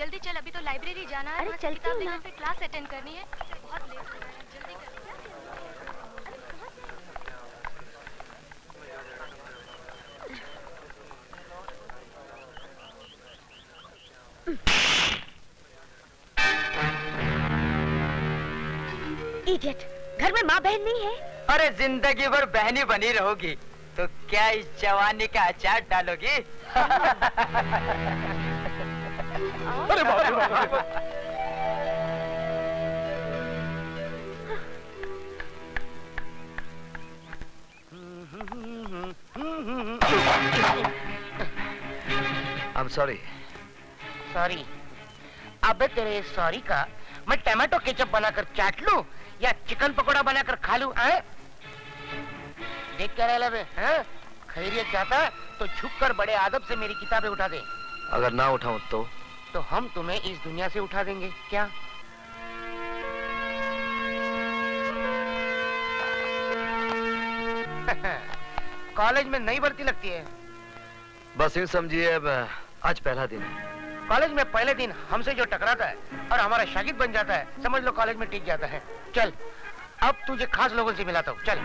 जल्दी चल, अभी तो लाइब्रेरी जाना है। अरे चलती हूँ ना। फिर क्लास अटेंड करनी है। बहुत लेट हो रहा है, जल्दी कर। इडियट, घर में माँ बहन नहीं है? अरे जिंदगी भर बहनी बनी रहोगी तो क्या इस जवानी का अचार डालोगी? अरे बाप रे बाप। I'm sorry. सॉरी। अबे तेरे सॉरी का मैं टमाटो केचप बनाकर चाट लूं या चिकन पकोड़ा बनाकर खा लूं? देख क्या रहा बे? खैरियत चाहता तो झुककर बड़े आदब से मेरी किताबें उठा दे। अगर ना उठाऊं तो हम तुम्हें इस दुनिया से उठा देंगे क्या? कॉलेज में नई भर्ती लगती है। बस यूं समझिए अब आज पहला दिन है। कॉलेज में पहले दिन हमसे जो टकराता है और हमारा शागिर्द बन जाता है, समझ लो कॉलेज में टिक जाता है। चल अब तुझे खास लोगों से मिलाता हूँ, चल।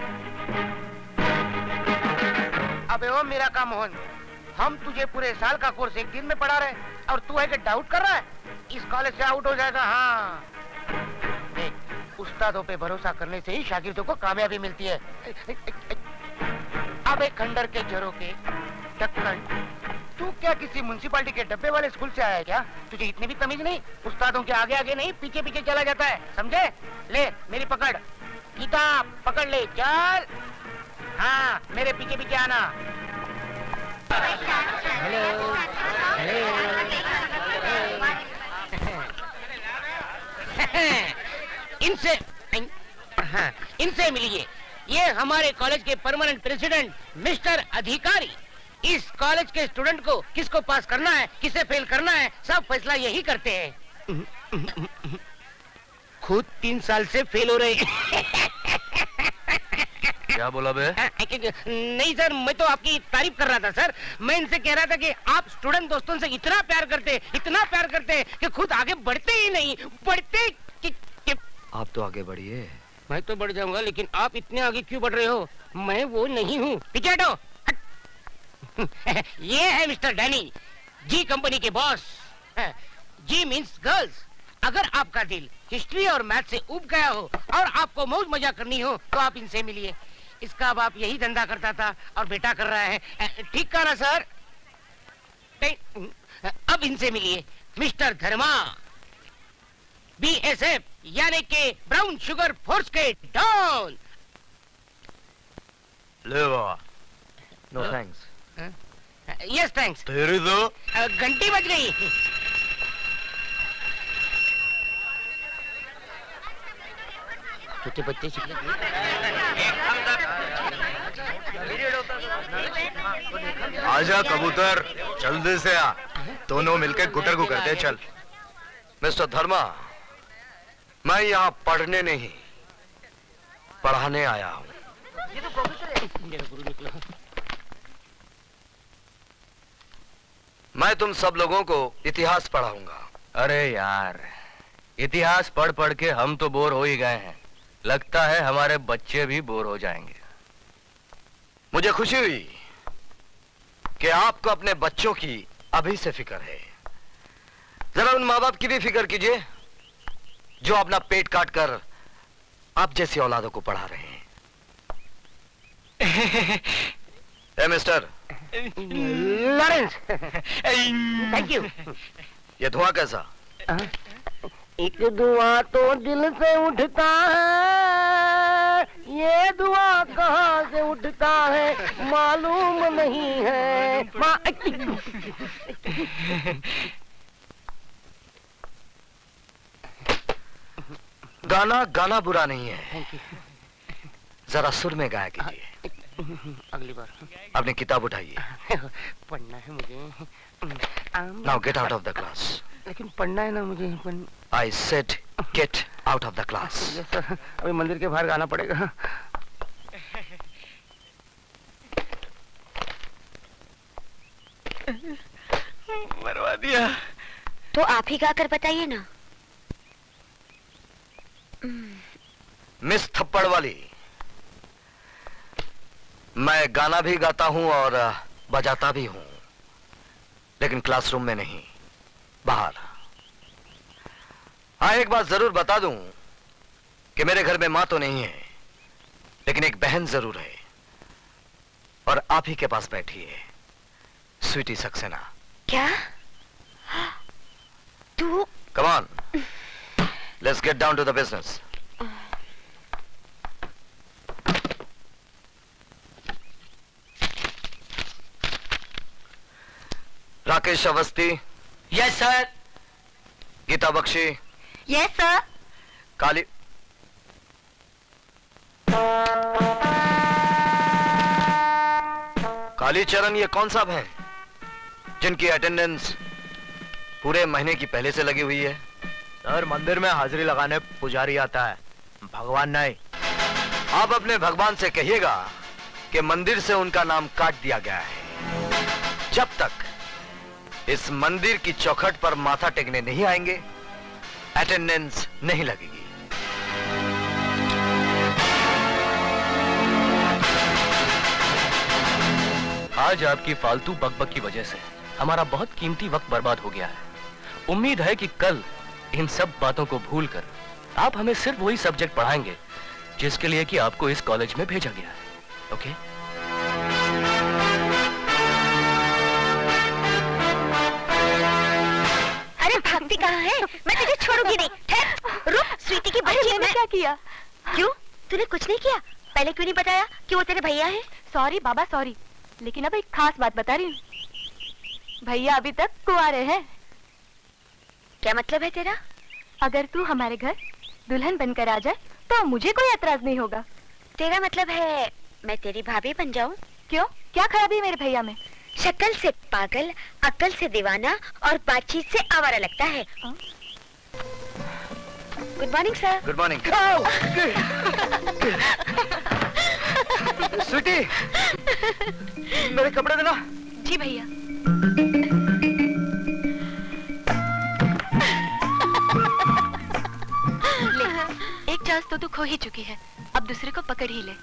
अबे ओ मेरा का मोहन, हम तुझे पूरे साल का कोर्स एक दिन में पढ़ा रहे और तू है कि डाउट कर रहा है? इस कॉलेज से आउट हो जाएगा। हाँ देख, उस्तादों पे भरोसा करने से ही शागिर्दों को कामयाबी मिलती है। अब एक खंडर के जरों के ढक्कन, तू क्या किसी म्युनिसिपालिटी के डब्बे वाले स्कूल से आया है क्या? तुझे इतनी भी तमीज नहीं? उस्तादों के आगे आगे नहीं, पीछे पीछे चला जाता है, समझे? ले मेरी पकड़, किताब पकड़ ले, चल। हाँ मेरे पीछे पीछे आना। हेलो इनसे हाँ इनसे मिलिए। ये हमारे कॉलेज के परमानेंट प्रेसिडेंट मिस्टर अधिकारी। इस कॉलेज के स्टूडेंट को किसको पास करना है, किसे फेल करना है, सब फैसला यही करते हैं। खुद 3 साल से फेल हो रहे हैं। क्या बोला बे? नहीं सर, मैं तो आपकी तारीफ कर रहा था सर। मैं इनसे कह रहा था कि आप स्टूडेंट दोस्तों से इतना प्यार करते कि खुद आगे बढ़ते ही नहीं, बढ़ते आप तो आगे बढ़िए। मैं तो बढ़ जाऊंगा, लेकिन आप इतने आगे क्यों बढ़ रहे हो? मैं वो नहीं हूँ। पीछे हटो। ये है मिस्टर डैनी, जी कंपनी के बॉस। जी मीन्स गर्ल्स। अगर आपका दिल हिस्ट्री और मैथ से उब गया हो और आपको मौज मजा करनी हो तो आप इनसे मिलिए। इसका बाप यही धंधा करता था और बेटा कर रहा है। ठीक कहा ना सर? अब इनसे मिलिए, मिस्टर धर्मा, BSF यानी के ब्राउन शुगर फोर्स के डॉन। ले बाबा। No thanks. Yes thanks. तेरी तो घंटी बज गई। छोटे बच्चे आजा कबूतर, जल्दी से आ। दोनों मिलकर गुटर को करते चल। मिस्टर धर्मा, मैं यहाँ पढ़ने नहीं पढ़ाने आया हूँ। ये तो प्रोफेसर है। मेरा गुरु निकला। मैं तुम सब लोगों को इतिहास पढ़ाऊंगा। अरे यार, इतिहास पढ़ पढ़ के हम तो बोर हो ही गए हैं। लगता है हमारे बच्चे भी बोर हो जाएंगे। मुझे खुशी हुई कि आपको अपने बच्चों की अभी से फिक्र है। जरा उन माँ बाप की भी फिक्र कीजिए जो अपना पेट काट कर आप जैसी औलादों को पढ़ा रहे हैं। ए मिस्टर लॉरेंस, थैंक यू। ये धुआं कैसा? एक धुआं तो दिल से उठता है, ये धुआं कहाँ से उठता है मालूम नहीं है। गाना गाना बुरा नहीं है, जरा सुर में गाया कीजिए। अगली बार। अपनी किताब उठाइए। पढ़ना है मुझे। Now get out of the class. लेकिन पढ़ना है ना मुझे। I said get out of the class. अभी मंदिर के बाहर गाना पड़ेगा। मरवा दिया। तो आप ही गाकर बताइए ना। मिस थप्पड़ वाली, मैं गाना भी गाता हूं और बजाता भी हूं, लेकिन क्लासरूम में नहीं, बाहर। हाँ, एक बात जरूर बता दूं कि मेरे घर में मां तो नहीं है, लेकिन एक बहन जरूर है, और आप ही के पास बैठी है, स्वीटी सक्सेना। क्या? तू? Come on, let's get down to the business. Rakesh Awasthi. Yes sir. Geeta Bakshi. Yes sir. Kali Kalicharan, ये कौन साहब हैं जिनकी अटेंडेंस पूरे महीने की पहले से लगी हुई है? सर, मंदिर में हाजिरी लगाने पुजारी आता है, भगवान नहीं। आप अपने भगवान से कहिएगा कि मंदिर से उनका नाम काट दिया गया है। जब तक इस मंदिर की चौखट पर माथा टेकने नहीं आएंगे, अटेंडेंस नहीं लगेगी। आज आपकी फालतू बकबक की वजह से हमारा बहुत कीमती वक्त बर्बाद हो गया है। उम्मीद है कि कल इन सब बातों को भूलकर आप हमें सिर्फ वही सब्जेक्ट पढ़ाएंगे जिसके लिए कि आपको इस कॉलेज में भेजा गया है। ओके? अरे भागती कहाँ है? मैं तुझे छोड़ूंगी नहीं। ठहर, रुक। स्वीटी की बच्ची ने क्या किया? क्यों? तूने कुछ नहीं किया? पहले क्यों नहीं बताया कि वो तेरे भैया हैं? सॉरी बाबा सॉरी, लेकिन अब एक खास बात बता रही हूँ, भैया अभी तक कुंवारे हैं। क्या मतलब है तेरा? अगर तू हमारे घर दुल्हन बनकर आ जाए तो मुझे कोई एतराज नहीं होगा। तेरा मतलब है मैं तेरी भाभी बन जाऊं? क्यों, क्या खराबी है मेरे भैया में? शक्ल से पागल, अक्ल से दीवाना और बातचीत से आवारा लगता है। Good morning sir. Good morning. Sweetie, मेरे कपड़े देना। जी भैया। ले, एक चांस तो तू खो ही चुकी है, अब दूसरे को पकड़ ही ले।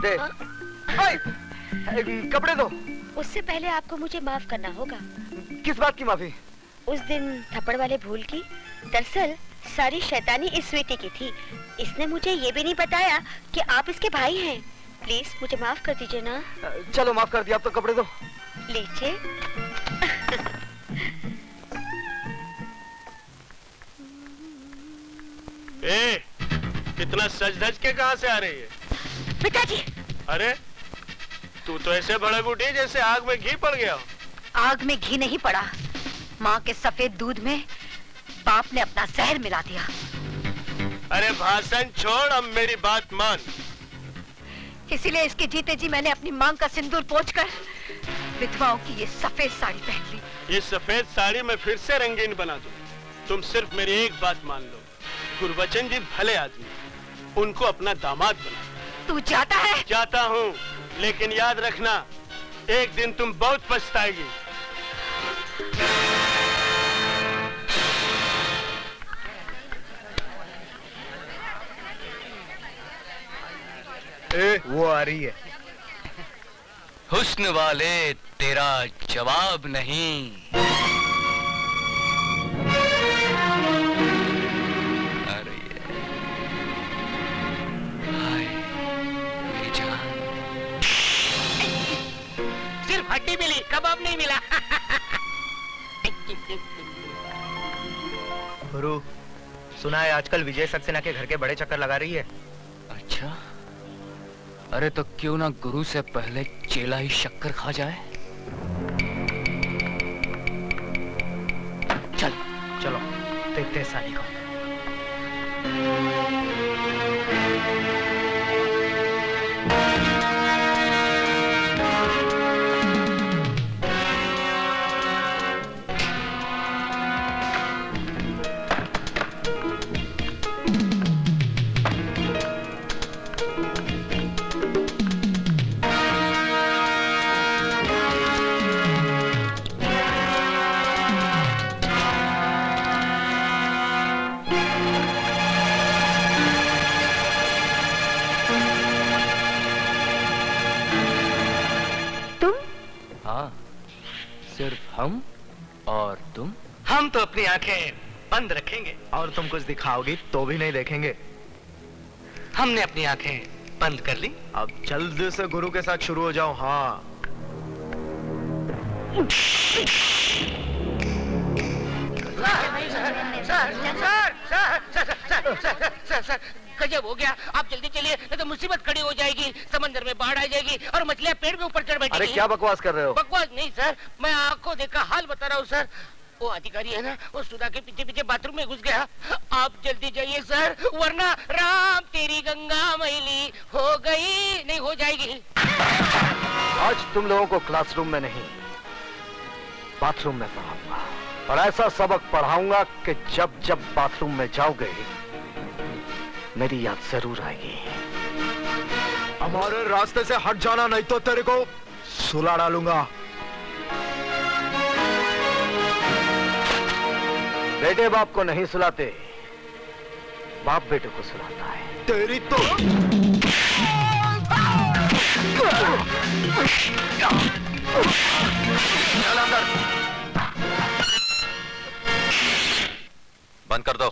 दे। कपड़े दो। उससे पहले आपको मुझे माफ करना होगा। किस बात की माफी? उस दिन थप्पड़ वाले भूल की। दरअसल सारी शैतानी इस स्वीटी की थी। इसने मुझे ये भी नहीं बताया कि आप इसके भाई हैं। प्लीज मुझे माफ कर दीजिए ना। चलो माफ कर दिया, अब तो कपड़े दो। लीजिए। ए, इतना सज धज के कहाँ से आ रही है? पिताजी। अरे तू तो ऐसे भड़क उठी जैसे आग में घी पड़ गया हो। आग में घी नहीं पड़ा, माँ के सफेद दूध में बाप ने अपना जहर मिला दिया। अरे भाषण छोड़, अब मेरी बात मान। इसीलिए इसके जीते जी मैंने अपनी मांग का सिंदूर पोंछकर विधवाओं की ये सफेद साड़ी पहन ली। ये सफेद साड़ी मैं फिर से रंगीन बना दूं। तुम सिर्फ मेरी एक बात मान लो, गुरबचन जी भले आदमी, उनको अपना दामाद बना। तू जाता है? जाता हूँ, लेकिन याद रखना, एक दिन तुम बहुत पछताएगी। वो आ रही है। हुस्न वाले तेरा जवाब नहीं। अरे हाय मेरी जान। सिर्फ हड्डी मिली, कबाब नहीं मिला। गुरु, सुना है आजकल विजय सक्सेना के घर के बड़े चक्कर लगा रही है। अच्छा, अरे तो क्यों ना गुरु से पहले चेला ही शक्कर खा जाए। चल चलो देखते हैं साली को। हम और तुम? हम तो अपनी आंखें बंद रखेंगे और तुम कुछ दिखाओगी तो भी नहीं देखेंगे। हमने अपनी आंखें बंद कर ली। अब जल्दी से गुरु के साथ शुरू हो जाओ। हाँ सर, गजब हो गया। आप जल्दी चलिए, नहीं तो मुसीबत खड़ी हो जाएगी। समंदर में बाढ़ आ जाएगी और मछलियां पेड़ में ऊपर चढ़ बैठेगी। अरे क्या बकवास कर रहे हो? बकवास नहीं सर, मैं आंखों देखा हाल बता रहा हूँ सर। वो अधिकारी है ना, वो सुधा के पीछे पीछे बाथरूम में घुस गया। आप जल्दी जाइए सर, वरना राम तेरी गंगा मैली हो गई नहीं हो जाएगी। आज तुम लोगों को क्लासरूम में नहीं, बाथरूम में पढ़ाऊंगा, और ऐसा सबक पढ़ाऊंगा कि जब जब बाथरूम में जाओगे मेरी याद जरूर आएगी। हमारे रास्ते से हट जाना, नहीं तो तेरे को सुला डालूंगा। बेटे बाप को नहीं सुलाते, बाप बेटे को सुलाता है। तेरी तो चल अंदर। बंद कर दो।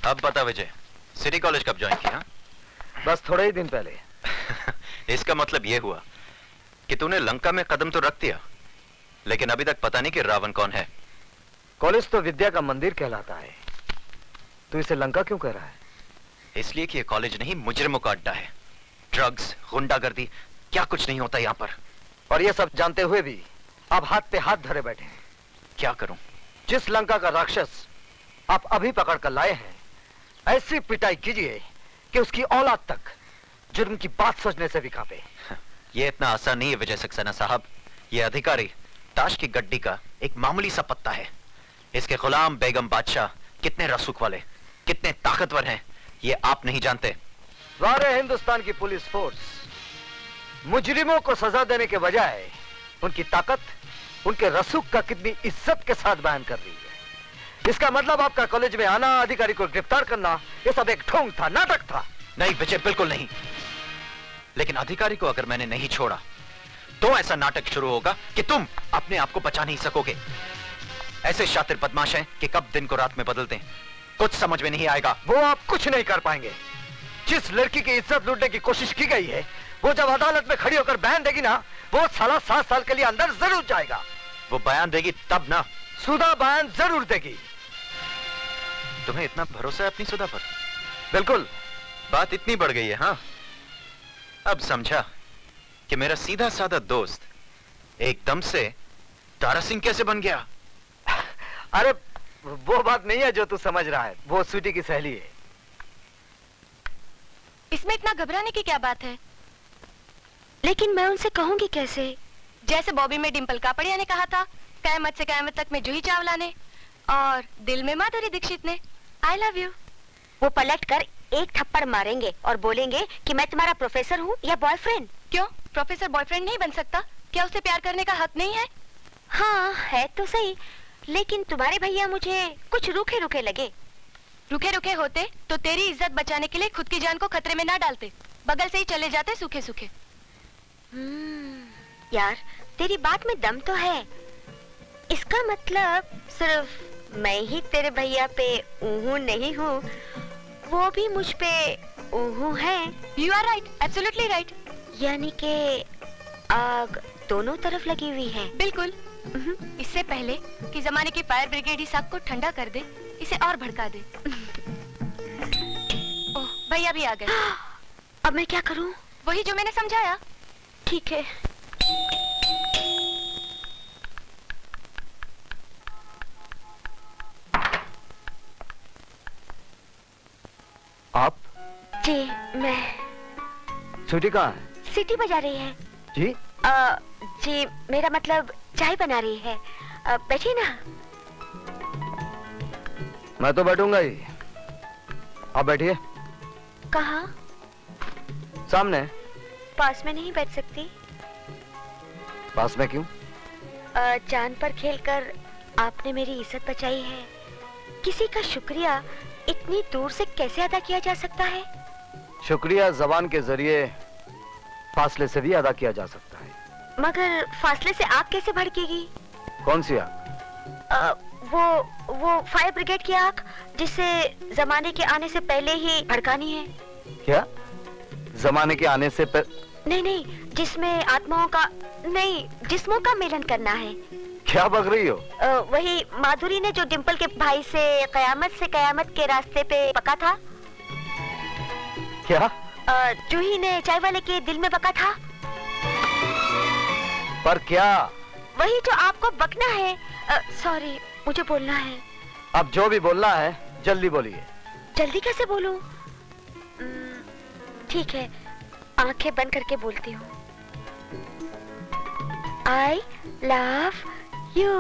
अब बता विजय, सिटी कॉलेज कब ज्वाइन किया? बस थोड़े ही दिन पहले। इसका मतलब यह हुआ कि तूने लंका में कदम तो रख दिया, लेकिन अभी तक पता नहीं कि रावण कौन है। कॉलेज तो विद्या का मंदिर कहलाता है, तू इसे लंका क्यों कह रहा है? इसलिए कि यह कॉलेज नहीं, मुजरिमों का अड्डा है। ड्रग्स, गुंडागर्दी, क्या कुछ नहीं होता यहाँ पर। और ये सब जानते हुए भी आप हाथ पे हाथ धरे बैठे हैं। क्या करूं? जिस लंका का राक्षस आप अभी पकड़ कर लाए हैं, ऐसी पिटाई कीजिए कि उसकी औलाद तक जुर्म की बात सोचने से भी कांपे। यह इतना आसान नहीं है विजय सक्सेना साहब। यह अधिकारी ताश की गड्डी का एक मामूली सा पत्ता है। इसके गुलाम बेगम बादशाह कितने रसूख वाले, कितने ताकतवर हैं, ये आप नहीं जानते। सारे हिंदुस्तान की पुलिस फोर्स मुजरिमों को सजा देने के बजाय उनकी ताकत, उनके रसूख का कितनी इज्जत के साथ बयान कर रही है। इसका मतलब आपका कॉलेज में आना, अधिकारी को गिरफ्तार करना, ये सब एक ढोंग था, नाटक था। नहीं विजय, बिल्कुल नहीं। लेकिन अधिकारी को अगर मैंने नहीं छोड़ा तो ऐसा नाटक शुरू होगा कि तुम अपने आप को बचा नहीं सकोगे। ऐसे शातिर बदमाश हैं कि कब दिन को रात में बदलते हैं, कुछ समझ में नहीं आएगा। वो आप कुछ नहीं कर पाएंगे। जिस लड़की की इज्जत लूटने की कोशिश की गई है, वो जब अदालत में खड़ी होकर बयान देगी ना, वो साला 7 साल के लिए अंदर जरूर जाएगा। वो बयान देगी तब ना। सुधा बयान जरूर देगी। तुम्हें इतना भरोसा है अपनी सुधा पर? बिल्कुल। बात इतनी बढ़ गई है। हाँ, अब समझा कि मेरा सीधा साधा दोस्त एकदम से तारा सिंह कैसे बन गया। अरे वो बात नहीं है जो तू समझ रहा है, वो स्वीटी की सहेली है। इसमें इतना घबराने की क्या बात है? लेकिन मैं उनसे कहूंगी कैसे? जैसे बॉबी में डिंपल कापड़िया ने कहा था, कयामत से कयामत तक में जूही चावला ने, और दिल में माधुरी दीक्षित ने, आई लव यू। वो पलट कर एक थप्पड़ मारेंगे और बोलेंगे कि मैं तुम्हारा प्रोफेसर हूँ या बॉयफ्रेंड। क्यों, प्रोफेसर बॉयफ्रेंड नहीं बन सकता? क्या उसे प्यार करने का हक नहीं है? हाँ है तो सही, लेकिन तुम्हारे भैया मुझे कुछ रूखे रूखे लगे। रुखे रुखे होते तो तेरी इज्जत बचाने के लिए खुद की जान को खतरे में ना डालते, बगल से ही चले जाते सूखे सूखे। यार तेरी बात में दम तो है। इसका मतलब सिर्फ मैं ही तेरे भैया पे ऊहू नहीं हूँ, वो भी मुझ पे ऊहू है। You are right, absolutely right. यानी कि आग दोनों तरफ लगी हुई है। बिल्कुल। इससे पहले कि जमाने की फायर ब्रिगेड इस आग को ठंडा कर दे, इसे और भड़का दे। ओह, भैया भी आ गए। अब मैं क्या करूं? वही जो मैंने समझाया। ठीक है। आप? जी मैं। स्वीटी कहाँ है? सीटी बजा रही है। जी? जी मेरा मतलब चाय बना रही है। बैठिए ना। मैं तो बैठूंगा ही, आप बैठिए। कहाँ? सामने। पास में नहीं बैठ सकती? पास में क्यों? जान पर खेलकर आपने मेरी इज्जत बचाई है। किसी का शुक्रिया इतनी दूर से कैसे अदा किया जा सकता है? शुक्रिया जबान के जरिए फासले से भी अदा किया जा सकता है। मगर फासले से आग कैसे भड़केगी? कौन सी आग? वो फायर ब्रिगेड की आग, जिसे जमाने के आने से पहले ही भड़कानी है। क्या? जमाने के आने से नहीं, जिसमें आत्माओं का नहीं, जिस्मों का मिलन करना है। क्या बक रही हो? वही माधुरी ने जो डिम्पल के भाई से कयामत के रास्ते पे बका था। क्या? जूही ने चाय वाले के दिल में बका था। पर क्या? वही जो आपको बकना है। सॉरी, मुझे बोलना है। अब जो भी बोलना है जल्दी बोलिए। जल्दी कैसे बोलूं? ठीक है, आंखें बंद करके बोलती हूँ। I love you.